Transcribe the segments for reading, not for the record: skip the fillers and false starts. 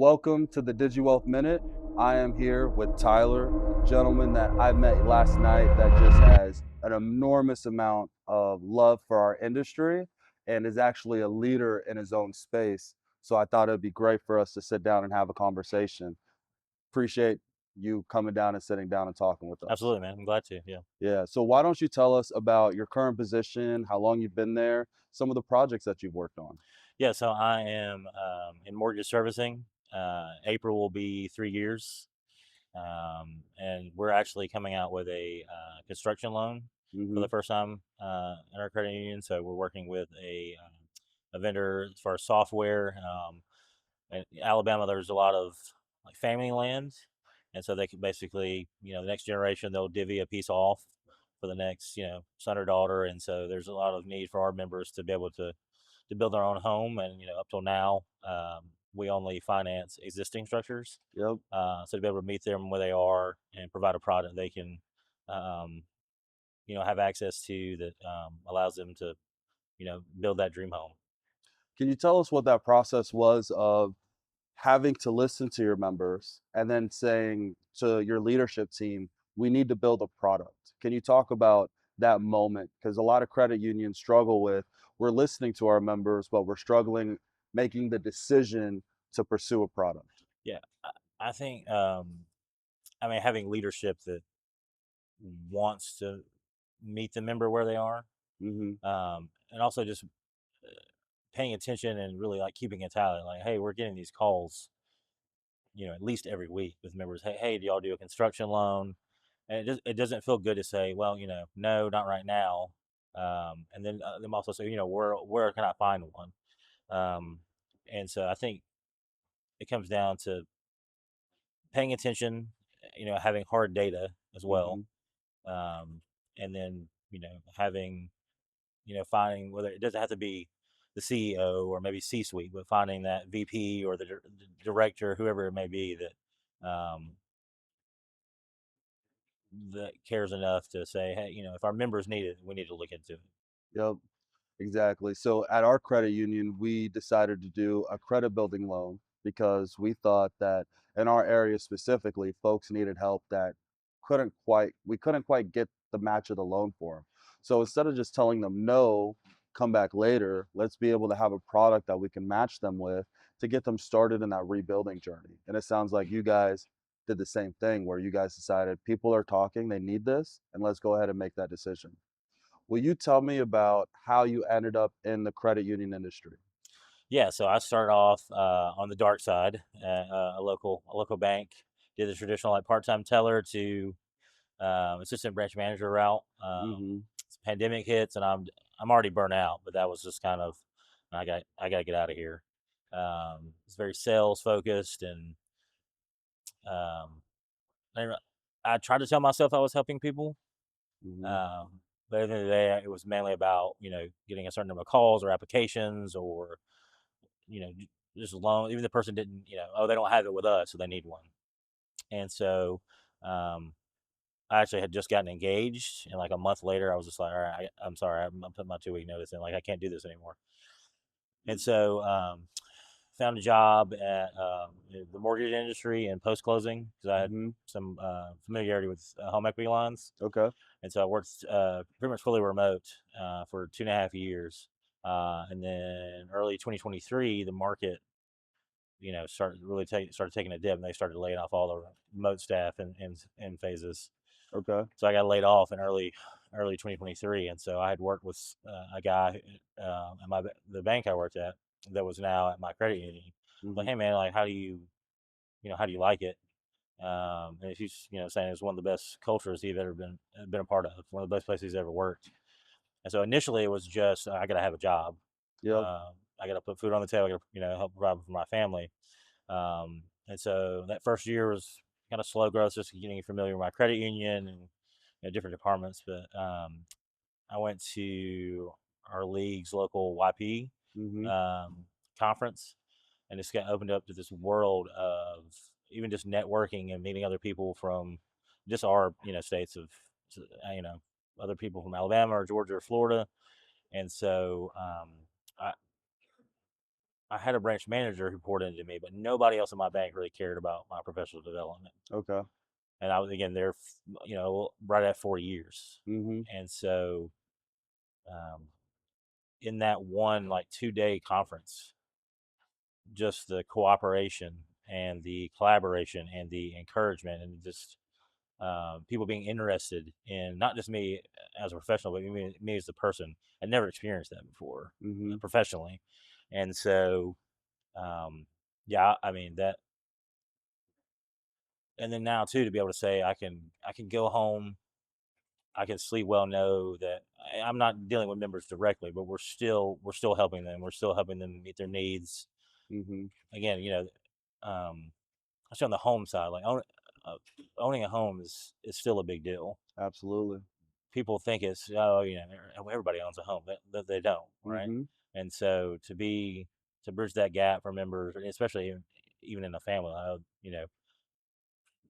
Welcome to the Digi Minute. I am here with Tyler, gentleman that I met last night that just has an enormous amount of love for our industry and is actually a leader in his own space. So I thought it'd be great for us to sit down and have a conversation. Appreciate you coming down and sitting down and talking with us. Absolutely, man. I'm glad to. Yeah. Yeah. So why don't you tell us about your current position, how long you've been there, some of the projects that you've worked on? Yeah. So I am in mortgage servicing. April will be 3 years. And we're actually coming out with a construction loan for Hmm. the first time in our credit union. So we're working with a vendor for software. In Alabama, there's a lot of like family land, and so they can basically, the next generation they'll divvy a piece off for the next, son or daughter, and so there's a lot of need for our members to be able to build their own home, and up till now, we only finance existing structures. Yep. So to be able to meet them where they are and provide a product they can, um, have access to that allows them to, build that dream home. Can you tell us what that process was of having to listen to your members and then saying to your leadership team, we need to build a product? Can you talk about that moment? Because a lot of credit unions struggle with we're listening to our members, but we're struggling making the decision to pursue a product. Yeah, I think, having leadership that wants to meet the member where they are, Hmm. and also just paying attention and really like keeping a tally. Like, hey, we're getting these calls, at least every week with members. Hey, do y'all do a construction loan? And it doesn't feel good to say, well, no, not right now. And then them also say, where can I find one? Um, and so I think it comes down to paying attention, having hard data as well, Hmm. um, and then having finding whether it doesn't have to be the CEO or maybe C-suite, but finding that VP or the director, whoever it may be, that cares enough to say, hey, if our members need it, we need to look into it. Yep. Exactly. So at our credit union, we decided to do a credit building loan because we thought that in our area specifically, folks needed help that we couldn't quite get the match of the loan for them. So instead of just telling them no, come back later, let's be able to have a product that we can match them with to get them started in that rebuilding journey. And it sounds like you guys did the same thing where you guys decided people are talking, they need this, and let's go ahead and make that decision. Will you tell me about how you ended up in the credit union industry? Yeah, so I started off on the dark side at a local bank. Did the traditional like part-time teller to assistant branch manager route. Mhm. Pandemic hits, and I'm already burnt out, but that was just kind of I got to get out of here. It's very sales focused, and um, I, I tried to tell myself I was helping people, Mhm. um, but at the end of the day, it was mainly about getting a certain number of calls or applications, or you know just loan. Even the person didn't, oh, they don't have it with us, so they need one. And so um, I actually had just gotten engaged, and like a month later, I was just like, all right, I'm sorry, I'm putting my 2 week notice in. Like, I can't do this anymore. And so found a job at the mortgage industry and post closing because I had Mhm. some familiarity with home equity lines. Okay. And so I worked pretty much fully remote for 2.5 years. And then early 2023, the market, started taking a dip, and they started laying off all the remote staff in phases. Okay. So I got laid off in early 2023, and so I had worked with a guy at the bank I worked at that was now at my credit union. Like, Mhm. hey man, like how do you like it? And he's saying it's one of the best cultures he'd ever been a part of, one of the best places he's ever worked. And so initially it was just I got to have a job, Yep. I got to put food on the table, I got to help provide for my family. And so that first year was kind of slow growth, just getting familiar with my credit union and different departments. But I went to our league's local YP Mhm. um, conference, and just got opened up to this world of even just networking and meeting other people from just our states of you know other people from Alabama or Georgia or Florida. And so I I had a branch manager who poured into me, but nobody else in my bank really cared about my professional development. Okay. And I was again there, right at 4 years, Mhm. and so um, in that one like 2 day conference, just the cooperation and the collaboration and the encouragement and just people being interested in not just me as a professional, but me as a person. I'd never experienced that before Mhm. professionally, and so um, yeah, I mean that. And then now too, to be able to say I can go home, I can sleep well, know that I'm not dealing with members directly, but we're still helping them. We're still helping them meet their needs. Mhm. Again, especially on the home side, like uh, owning a home is still a big deal. Absolutely. People think it's everybody owns a home, that they don't, right? Mhm. And so to bridge that gap for members, especially even in a family,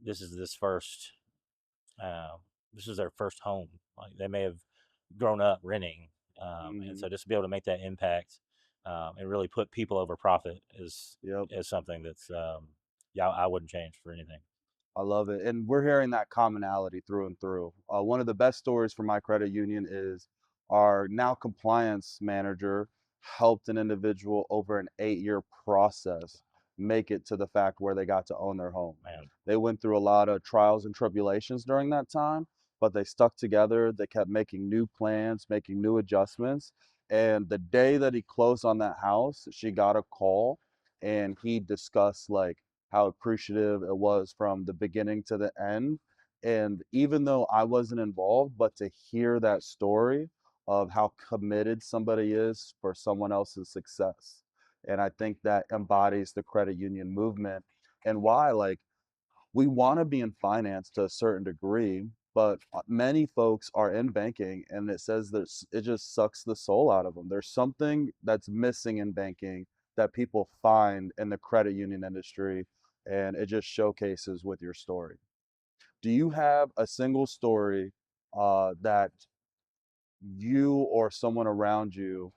this is this first um, this is their first home. Like they may have grown up renting, and Mhm. so just to be able to make that impact and really put people over profit Yep. is something that's yeah, I wouldn't change for anything. I love it. And we're hearing that commonality through and through. One of the best stories from my credit union is our now compliance manager helped an individual over an 8-year process make it to the fact where they got to own their home. Man, They went through a lot of trials and tribulations during that time, but they stuck together. They kept making new plans, making new adjustments. And the day that he closed on that house, she got a call and he discussed like how appreciative it was from the beginning to the end. And even though I wasn't involved, but to hear that story of how committed somebody is for someone else's success. And I think that embodies the credit union movement and why, like, we want to be in finance to a certain degree, but many folks are in banking and it says that it just sucks the soul out of them. There's something that's missing in banking that people find in the credit union industry, and it just showcases with your story. Do you have a single story that you or someone around you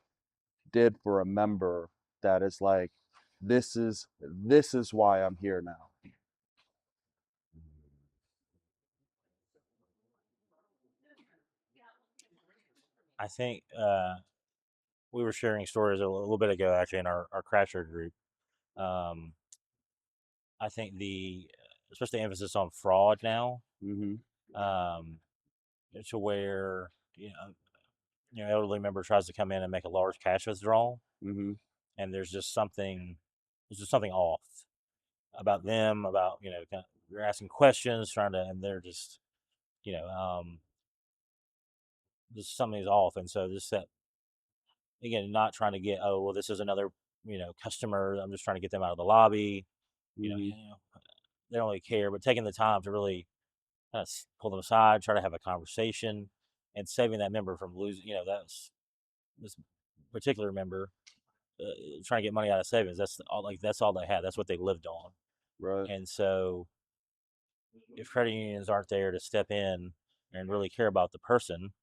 did for a member that is like, this is why I'm here now? I think we were sharing stories a little bit ago, actually, in our crasher group. Um, I think especially emphasis on fraud now, Mm-hmm. um, to where elderly member tries to come in and make a large cash withdrawal, Mm-hmm. and there's just something off about them, about they're asking questions, and they're just you know just something's off, and so just that again, not trying to get, oh well, this is another customer. I'm just trying to get them out of the lobby. You know, Mm-hmm. you know they don't really care, but taking the time to really kind of pull them aside, try to have a conversation, and saving that member from losing. That's this particular member trying to get money out of savings. That's all they had. That's what they lived on. Right. And so, if credit unions aren't there to step in and really care about the person,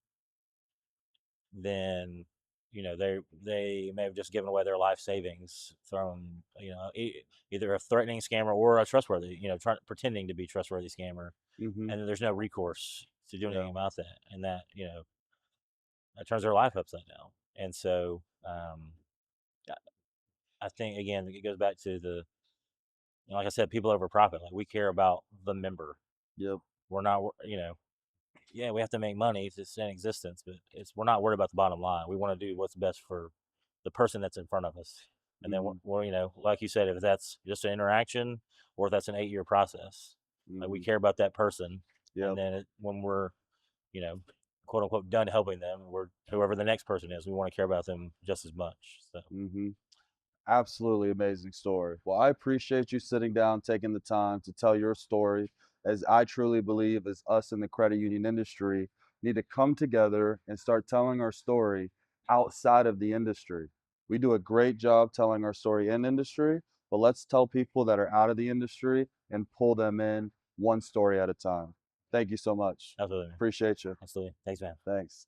then they may have just given away their life savings from either a threatening scammer or a trustworthy pretending to be trustworthy scammer, Mm-hmm. and then there's no recourse to do Yeah. anything about that, and that turns their life upside down. And so I I think again it goes back to like I said, people over profit. Like we care about the member. Yep. We're not yeah, we have to make money to stay in existence, but we're not worried about the bottom line. We want to do what's best for the person that's in front of us. And then Mm-hmm. like you said, if that's just an interaction or if that's an 8 year process, like we Mm-hmm. care about that person. And Yep. then when we're, you know, quote unquote done helping them, we're whoever the next person is, we want to care about them just as much. So Mm-hmm. Absolutely amazing story. Well, I appreciate you sitting down, taking the time to tell your story, as I truly believe as us in the credit union industry need to come together and start telling our story outside of the industry. We do a great job telling our story in industry, but let's tell people that are out of the industry and pull them in one story at a time. Thank you so much. absolutely, Appreciate you. absolutely. Thanks, man. Thanks.